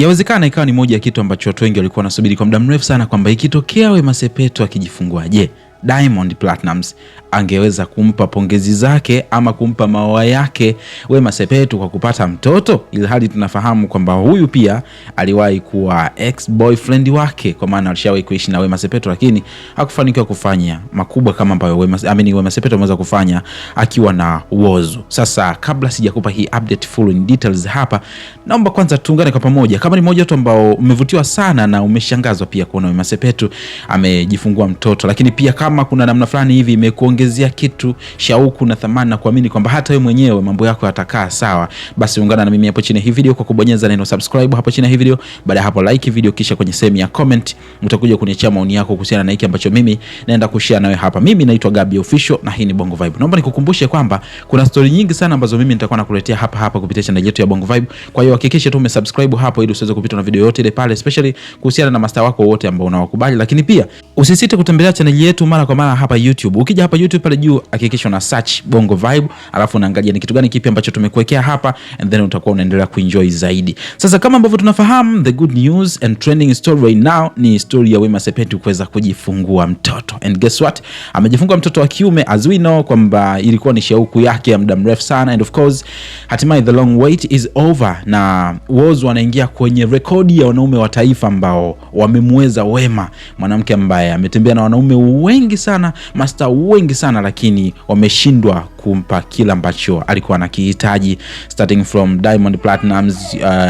Yawezekana ikawa ni moja ya kitu ambacho watu wengi walikuwa wanasubiri kwa muda mrefu sana, kwamba ikitokea Wema Sepetu akijifungua, je, Diamond Platnumz angeweza kumpa pongezi zake ama kumpa maua yake Wema Sepetu kwa kupata mtoto, ili hali tunafahamu kwamba huyu pia aliwahi kuwa ex-boyfriend wake, kwa maana alishawahi kuishi na Wema Sepetu lakini hakufanikiwa kufanya makubwa kama ambayo Wema Sepetu ameweza kufanya akiwa na Whozu. Sasa kabla sijakupa hii update full in details hapa, naomba kwanza tuungane kwa pamoja. Kama ni mmoja tu ambao umevutiwa sana na umeshangazwa pia kuona Wema Sepetu amejifungua mtoto, lakini pia kama kuna namna fulani hivi imekuongezea kitu shauku na thamani na kuamini kwamba hata wewe mwenyewe mambo yako yatakaa sawa, basi ungana na mimi hapo chini hii video kwa kubonyeza neno subscribe hapo chini hii video. Baada ya hapo like video, kisha kwenye sehemu ya comment utakuja kuniachia maoni yako kuhusiana na hiki ambacho mimi naenda kushare nawe hapa. Mimi naitwa Gabby Official na hii ni Bongo Vibe. Naomba nikukumbushe kwamba kuna story nyingi sana ambazo mimi nitakuwa nakuletea hapa kupitia channel yetu ya Bongo Vibe. Kwa hiyo hakikisha tu umesubscribe hapo ili usiweze kupitwa na video yote ile pale, especially kuhusiana na master wako wote ambao unawakubali. Lakini pia usisite kutembelea channel yetu mara kwa mara hapa YouTube. Ukija hapa YouTube pale juu hakikisha una search Bongo Vibe, alafu unaangalia ni kitu gani kipi ambacho tumekuwekea hapa, and then utakuwa unaendelea kuenjoy zaidi. Sasa kama ambavyo tunafahamu, the good news and trending story right now ni story ya Wema Sepetu kuweza kujifungua mtoto. And guess what? Amejifungua mtoto wa kiume, as we know kwamba ilikuwa ni shauku yake ya muda mrefu sana, and of course hatimaye the long wait is over, na Whozu anaingia kwenye rekodi ya wanaume wa taifa ambao wamemweza Wema, mwanamke ambaye ametembea na wanaume wengi sana, master wengi sana, lakini wameshindwa kumpa kila ambacho alikuwa anakihitaji, starting from Diamond Platnumz,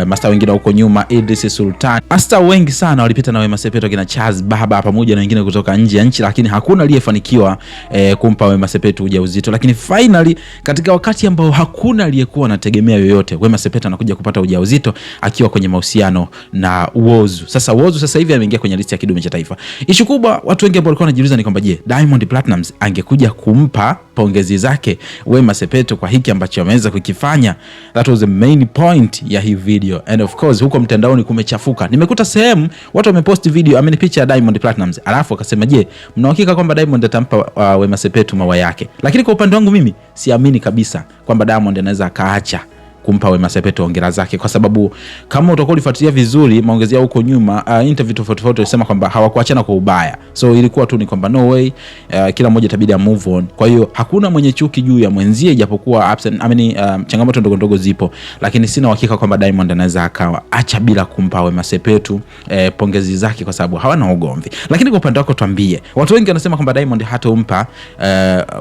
master wengine huko nyuma, Idris Sultan, master wengi sana walipita na Wema Sepetu, kina Charles Baba pamoja na wengine kutoka nje ya nchi, lakini hakuna aliyefanikiwa kumpa Wema Sepetu ujauzito. Lakini finally katika wakati ambao hakuna aliyekuwa anategemea yoyote, Wema Sepetu anakuja kupata ujauzito akiwa kwenye mahusiano na Whozu. Sasa Whozu sasa hivi ameingia kwenye listi ya kidume cha taifa. Issue kubwa watu wengi ambao walikuwa wanajiuliza ni kwamba, je, Diamond Platnumz angekuja kumpa pongezi zake Wema Sepetu kwa hiki ambacho ameweza kukifanya? That was the main point ya hii video, and of course huko mtandaoni kumechafuka. Nimekuta sehemu watu wamepost video, picha ya Diamond Platnumz, alafu akasema, je, mna hakika kwamba Diamond atampa Wema Sepetu maua yake? Lakini kwa upande wangu mimi siamini kabisa kwamba Diamond anaweza akaacha kumpa Wema Sepetu hongera zake, kwa sababu kama utakuwa ulifuatilia vizuri maongezi yao huko nyuma, interview tofauti walisema kwamba hawakuachana kwa ubaya, so ilikuwa tu ni kwamba no way, kila mmoja itabidi move on. Kwa hiyo hakuna mwenye chuki juu ya mwenzie, japokuwa changamoto ndogo ndogo zipo, lakini sina uhakika kwamba Diamond anaweza akawa acha bila kumpa Wema Sepetu pongezi zake, kwa sababu hawana ugomvi. Lakini kwa upande wako tuambie, watu wengi wanasema kwamba Diamond hatompa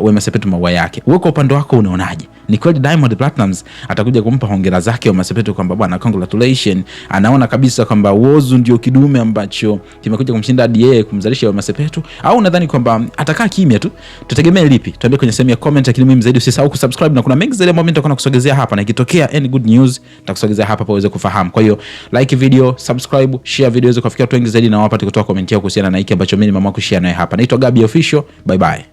Wema Sepetu maua yake. Wewe kwa upande wako unaonaje? Ni kweli Diamond Platnumz atakuja kumpa hongera zake Wema Sepetu kwamba bwana congratulations, anaona kabisa kwamba Whozu ndio kidume ambacho kimekuja kumshinda hadi yeye kumzalisha Wema Sepetu, au unadhani kwamba atakaa kimya tu? Tutegemee lipi? Tuambie kwenye sehemu ya comment, lakini mimi zaidi usisahau kusubscribe, na kuna mengi zaidi ambayo nitakuwa nakusogezea hapa, na ikitokea any good news nitakusogezea hapa uweze kufahamu. Kwa hiyo like video, subscribe, share video hizo kufikia watu wengi zaidi, na wapate kutoa comment yao kuhusiana na hiki ambacho mimi mama kushare naye hapa. Naitwa Gabby Official, bye bye.